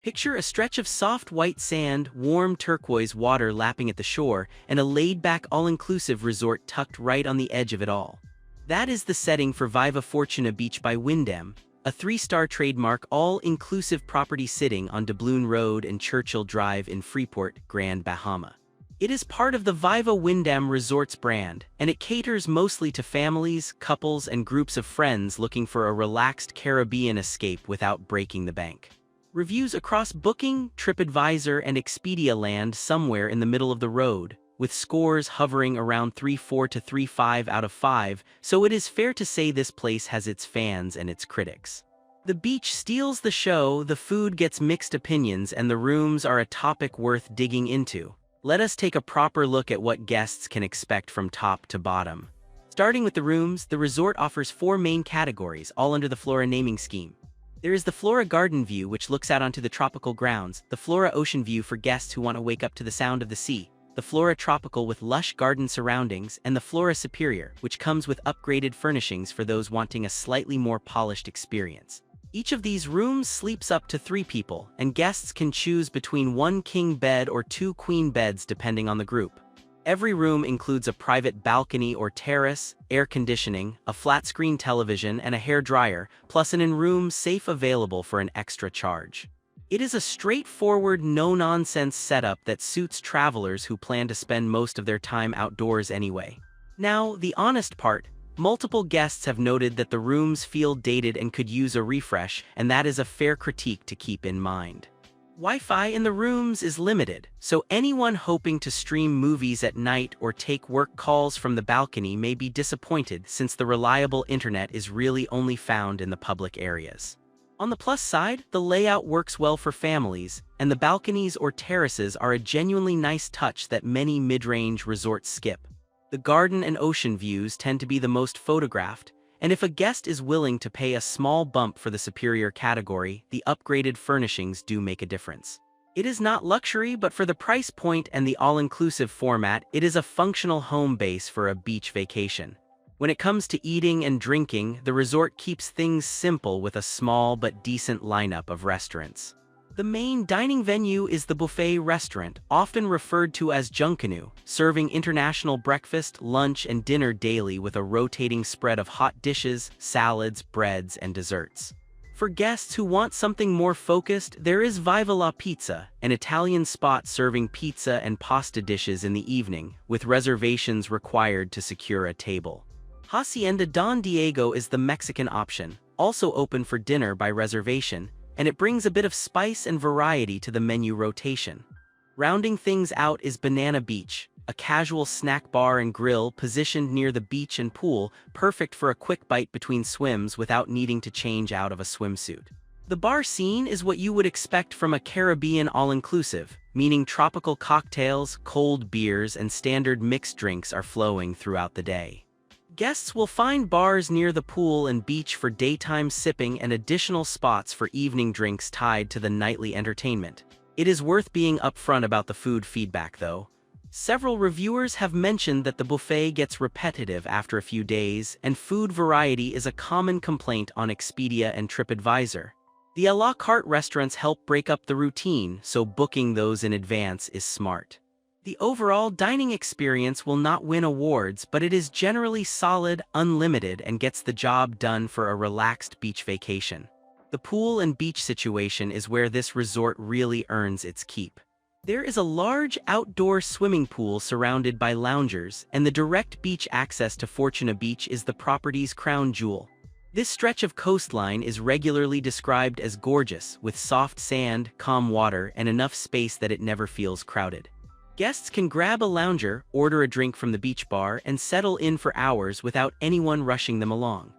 Picture a stretch of soft white sand, warm turquoise water lapping at the shore, and a laid-back all-inclusive resort tucked right on the edge of it all. That is the setting for Viva Fortuna Beach by Wyndham, a 3-star trademark all-inclusive property sitting on Doubloon Road and Churchill Drive in Freeport, Grand Bahama. It is part of the Viva Wyndham Resorts brand, and it caters mostly to families, couples, and groups of friends looking for a relaxed Caribbean escape without breaking the bank. Reviews across Booking, TripAdvisor, and Expedia land somewhere in the middle of the road, with scores hovering around 3.4 to 3.5 out of 5, so it is fair to say this place has its fans and its critics. The beach steals the show, the food gets mixed opinions, and the rooms are a topic worth digging into. Let us take a proper look at what guests can expect from top to bottom. Starting with the rooms, the resort offers 4 main categories, all under the Flora naming scheme. There is the Flora Garden View, which looks out onto the tropical grounds, the Flora Ocean View for guests who want to wake up to the sound of the sea, the Flora Tropical with lush garden surroundings, and the Flora Superior, which comes with upgraded furnishings for those wanting a slightly more polished experience. Each of these rooms sleeps up to 3 people, and guests can choose between 1 king bed or 2 queen beds depending on the group. Every room includes a private balcony or terrace, air conditioning, a flat-screen television, and a hairdryer, plus an in-room safe available for an extra charge. It is a straightforward, no-nonsense setup that suits travelers who plan to spend most of their time outdoors anyway. Now, the honest part, multiple guests have noted that the rooms feel dated and could use a refresh, and that is a fair critique to keep in mind. Wi-Fi in the rooms is limited, so anyone hoping to stream movies at night or take work calls from the balcony may be disappointed since the reliable internet is really only found in the public areas. On the plus side, the layout works well for families, and the balconies or terraces are a genuinely nice touch that many mid-range resorts skip. The garden and ocean views tend to be the most photographed, and if a guest is willing to pay a small bump for the superior category, the upgraded furnishings do make a difference. It is not luxury, but for the price point and the all-inclusive format, it is a functional home base for a beach vacation. When it comes to eating and drinking, the resort keeps things simple with a small but decent lineup of restaurants. The main dining venue is the buffet restaurant, often referred to as Junkanoo, serving international breakfast, lunch, and dinner daily with a rotating spread of hot dishes, salads, breads, and desserts. For guests who want something more focused, there is Viva La Pizza, an Italian spot serving pizza and pasta dishes in the evening, with reservations required to secure a table. Hacienda Don Diego is the Mexican option, also open for dinner by reservation, and it brings a bit of spice and variety to the menu rotation. Rounding things out is Banana Beach, a casual snack bar and grill positioned near the beach and pool, perfect for a quick bite between swims without needing to change out of a swimsuit. The bar scene is what you would expect from a Caribbean all-inclusive, meaning tropical cocktails, cold beers, and standard mixed drinks are flowing throughout the day. Guests will find bars near the pool and beach for daytime sipping and additional spots for evening drinks tied to the nightly entertainment. It is worth being upfront about the food feedback, though. Several reviewers have mentioned that the buffet gets repetitive after a few days, and food variety is a common complaint on Expedia and TripAdvisor. The à la carte restaurants help break up the routine, so booking those in advance is smart. The overall dining experience will not win awards, but it is generally solid, unlimited, and gets the job done for a relaxed beach vacation. The pool and beach situation is where this resort really earns its keep. There is a large outdoor swimming pool surrounded by loungers, and the direct beach access to Fortuna Beach is the property's crown jewel. This stretch of coastline is regularly described as gorgeous, with soft sand, calm water, and enough space that it never feels crowded. Guests can grab a lounger, order a drink from the beach bar, and settle in for hours without anyone rushing them along.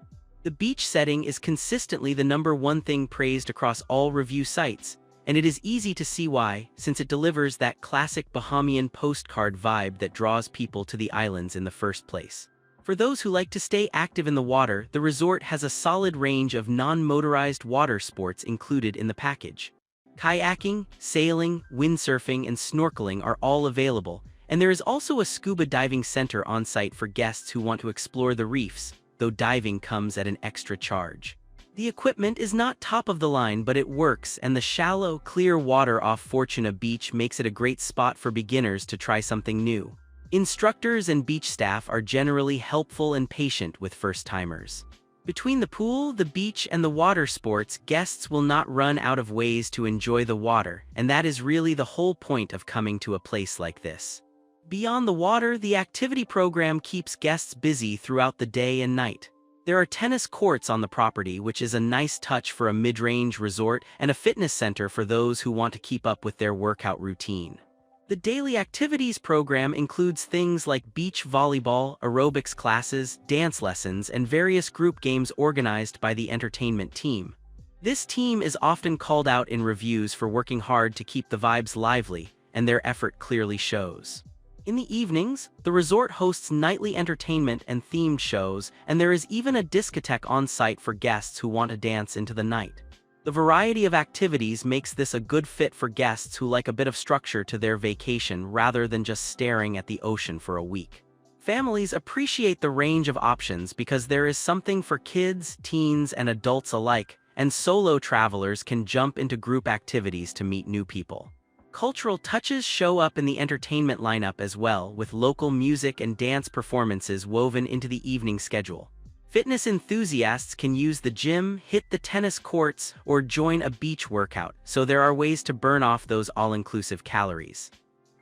The beach setting is consistently the #1 thing praised across all review sites, and it is easy to see why, since it delivers that classic Bahamian postcard vibe that draws people to the islands in the first place. For those who like to stay active in the water, the resort has a solid range of non-motorized water sports included in the package. Kayaking, sailing, windsurfing, and snorkeling are all available, and there is also a scuba diving center on site for guests who want to explore the reefs, though diving comes at an extra charge. The equipment is not top of the line, but it works, and the shallow, clear water off Fortuna Beach makes it a great spot for beginners to try something new. Instructors and beach staff are generally helpful and patient with first-timers. Between the pool, the beach, and the water sports, guests will not run out of ways to enjoy the water, and that is really the whole point of coming to a place like this. Beyond the water, the activity program keeps guests busy throughout the day and night. There are tennis courts on the property, which is a nice touch for a mid-range resort, and a fitness center for those who want to keep up with their workout routine. The daily activities program includes things like beach volleyball, aerobics classes, dance lessons, and various group games organized by the entertainment team. This team is often called out in reviews for working hard to keep the vibes lively, and their effort clearly shows. In the evenings, the resort hosts nightly entertainment and themed shows, and there is even a discotheque on site for guests who want to dance into the night. The variety of activities makes this a good fit for guests who like a bit of structure to their vacation rather than just staring at the ocean for a week. Families appreciate the range of options because there is something for kids, teens, and adults alike, and solo travelers can jump into group activities to meet new people. Cultural touches show up in the entertainment lineup as well, with local music and dance performances woven into the evening schedule. Fitness enthusiasts can use the gym, hit the tennis courts, or join a beach workout, so there are ways to burn off those all-inclusive calories.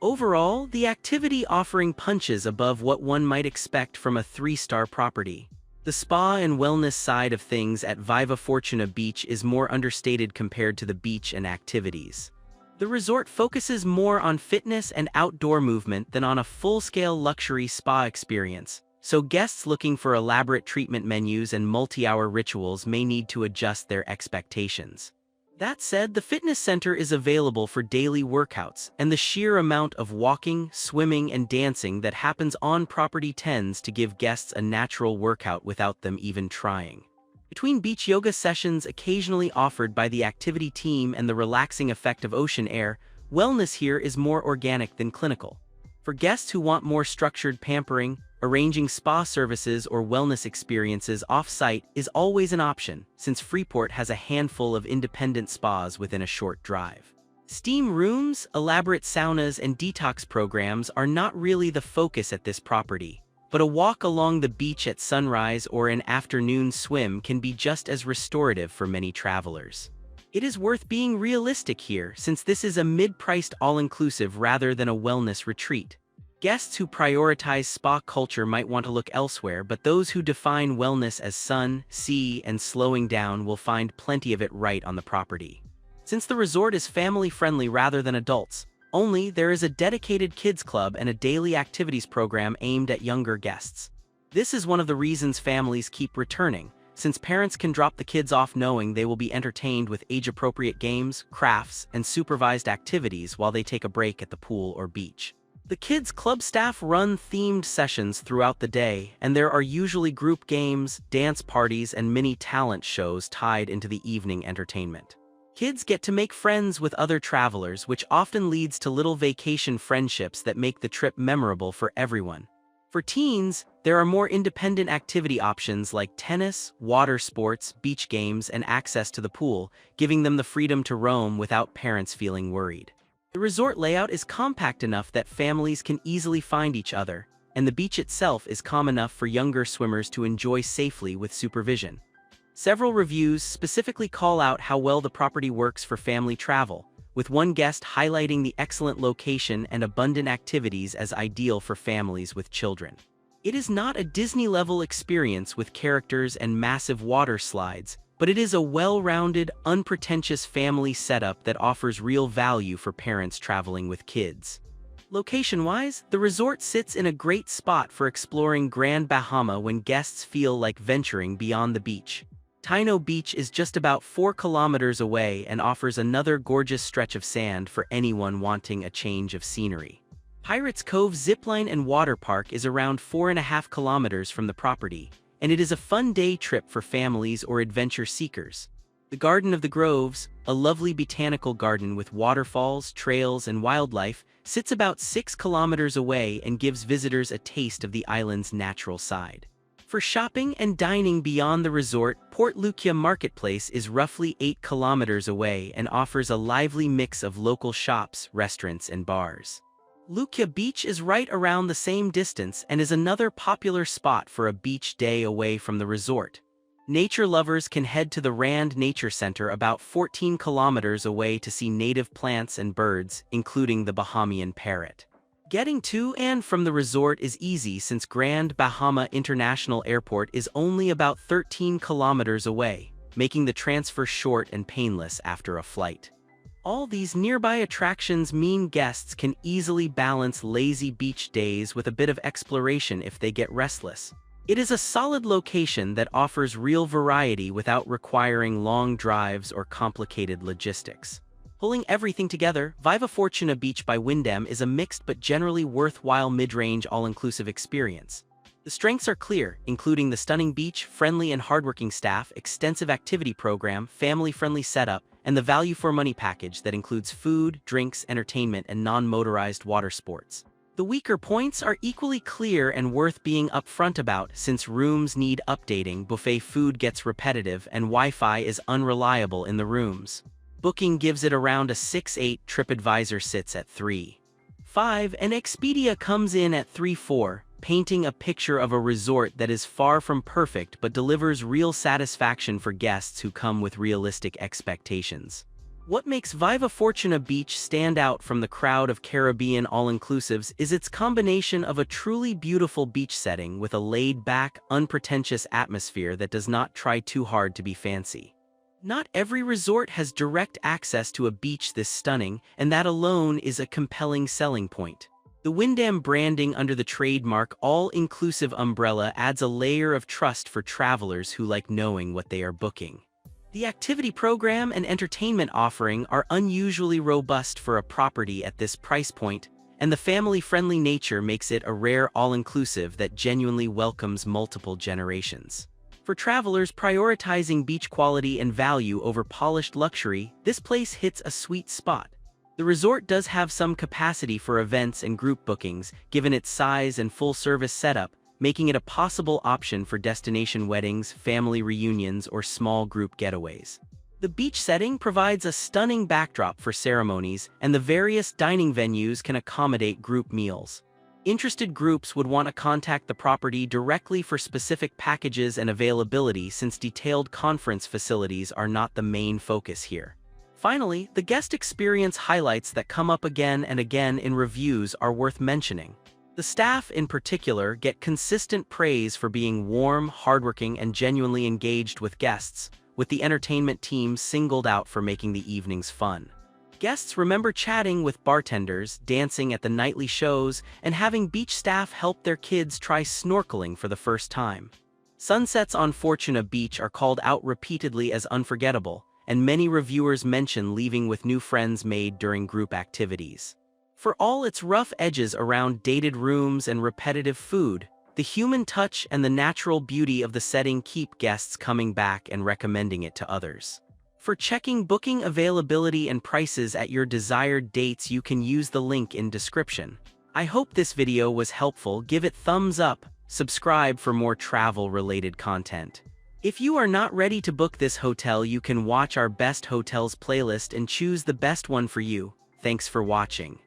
Overall, the activity offering punches above what one might expect from a 3-star property. The spa and wellness side of things at Viva Fortuna Beach is more understated compared to the beach and activities. The resort focuses more on fitness and outdoor movement than on a full-scale luxury spa experience, so guests looking for elaborate treatment menus and multi-hour rituals may need to adjust their expectations. That said, the fitness center is available for daily workouts, and the sheer amount of walking, swimming, and dancing that happens on property tends to give guests a natural workout without them even trying. Between beach yoga sessions occasionally offered by the activity team and the relaxing effect of ocean air, wellness here is more organic than clinical. For guests who want more structured pampering, arranging spa services or wellness experiences off-site is always an option, since Freeport has a handful of independent spas within a short drive. Steam rooms, elaborate saunas, and detox programs are not really the focus at this property, but a walk along the beach at sunrise or an afternoon swim can be just as restorative for many travelers. It is worth being realistic here, since this is a mid-priced all-inclusive rather than a wellness retreat. Guests who prioritize spa culture might want to look elsewhere, but those who define wellness as sun, sea, and slowing down will find plenty of it right on the property. Since the resort is family-friendly rather than adults only, there is a dedicated kids club and a daily activities program aimed at younger guests. This is one of the reasons families keep returning, since parents can drop the kids off knowing they will be entertained with age-appropriate games, crafts, and supervised activities while they take a break at the pool or beach. The kids' club staff run themed sessions throughout the day, and there are usually group games, dance parties, and mini talent shows tied into the evening entertainment. Kids get to make friends with other travelers, which often leads to little vacation friendships that make the trip memorable for everyone. For teens, there are more independent activity options like tennis, water sports, beach games, and access to the pool, giving them the freedom to roam without parents feeling worried. The resort layout is compact enough that families can easily find each other, and the beach itself is calm enough for younger swimmers to enjoy safely with supervision. Several reviews specifically call out how well the property works for family travel, with one guest highlighting the excellent location and abundant activities as ideal for families with children. It is not a Disney-level experience with characters and massive water slides, but it is a well-rounded, unpretentious family setup that offers real value for parents traveling with kids. Location-wise, the resort sits in a great spot for exploring Grand Bahama when guests feel like venturing beyond the beach. Taino Beach is just about 4 kilometers away and offers another gorgeous stretch of sand for anyone wanting a change of scenery. Pirates Cove Zipline and Water Park is around 4.5 kilometers from the property, and it is a fun day trip for families or adventure seekers. The Garden of the Groves, a lovely botanical garden with waterfalls, trails, and wildlife, sits about 6 kilometers away and gives visitors a taste of the island's natural side. For shopping and dining beyond the resort, Port Lucia Marketplace is roughly 8 kilometers away and offers a lively mix of local shops, restaurants, and bars. Lucia Beach is right around the same distance and is another popular spot for a beach day away from the resort. Nature lovers can head to the Rand Nature Center about 14 kilometers away to see native plants and birds, including the Bahamian parrot. Getting to and from the resort is easy since Grand Bahama International Airport is only about 13 kilometers away, making the transfer short and painless after a flight. All these nearby attractions mean guests can easily balance lazy beach days with a bit of exploration if they get restless. It is a solid location that offers real variety without requiring long drives or complicated logistics. Pulling everything together, Viva Fortuna Beach by Wyndham is a mixed but generally worthwhile mid-range all-inclusive experience. The strengths are clear, including the stunning beach, friendly and hardworking staff, extensive activity program, family-friendly setup, and the value-for-money package that includes food, drinks, entertainment, and non-motorized water sports. The weaker points are equally clear and worth being upfront about since rooms need updating, buffet food gets repetitive, and Wi-Fi is unreliable in the rooms. Booking gives it around a 6.8, TripAdvisor sits at 3.5, and Expedia comes in at 3.4, painting a picture of a resort that is far from perfect but delivers real satisfaction for guests who come with realistic expectations. What makes Viva Fortuna Beach stand out from the crowd of Caribbean all-inclusives is its combination of a truly beautiful beach setting with a laid-back, unpretentious atmosphere that does not try too hard to be fancy. Not every resort has direct access to a beach this stunning, and that alone is a compelling selling point. The Wyndham branding under the Trademark All Inclusive umbrella adds a layer of trust for travelers who like knowing what they are booking. The activity program and entertainment offering are unusually robust for a property at this price point, and the family-friendly nature makes it a rare all-inclusive that genuinely welcomes multiple generations. For travelers prioritizing beach quality and value over polished luxury, this place hits a sweet spot. The resort does have some capacity for events and group bookings, given its size and full-service setup, making it a possible option for destination weddings, family reunions, or small group getaways. The beach setting provides a stunning backdrop for ceremonies, and the various dining venues can accommodate group meals. Interested groups would want to contact the property directly for specific packages and availability since detailed conference facilities are not the main focus here. Finally, the guest experience highlights that come up again and again in reviews are worth mentioning. The staff in particular get consistent praise for being warm, hardworking, and genuinely engaged with guests, with the entertainment team singled out for making the evenings fun. Guests remember chatting with bartenders, dancing at the nightly shows, and having beach staff help their kids try snorkeling for the first time. Sunsets on Fortuna Beach are called out repeatedly as unforgettable, and many reviewers mention leaving with new friends made during group activities. For all its rough edges around dated rooms and repetitive food, the human touch and the natural beauty of the setting keep guests coming back and recommending it to others. For checking booking availability and prices at your desired dates, you can use the link in description. I hope this video was helpful. Give it thumbs up, subscribe for more travel-related content. If you are not ready to book this hotel, you can watch our best hotels playlist and choose the best one for you. Thanks for watching.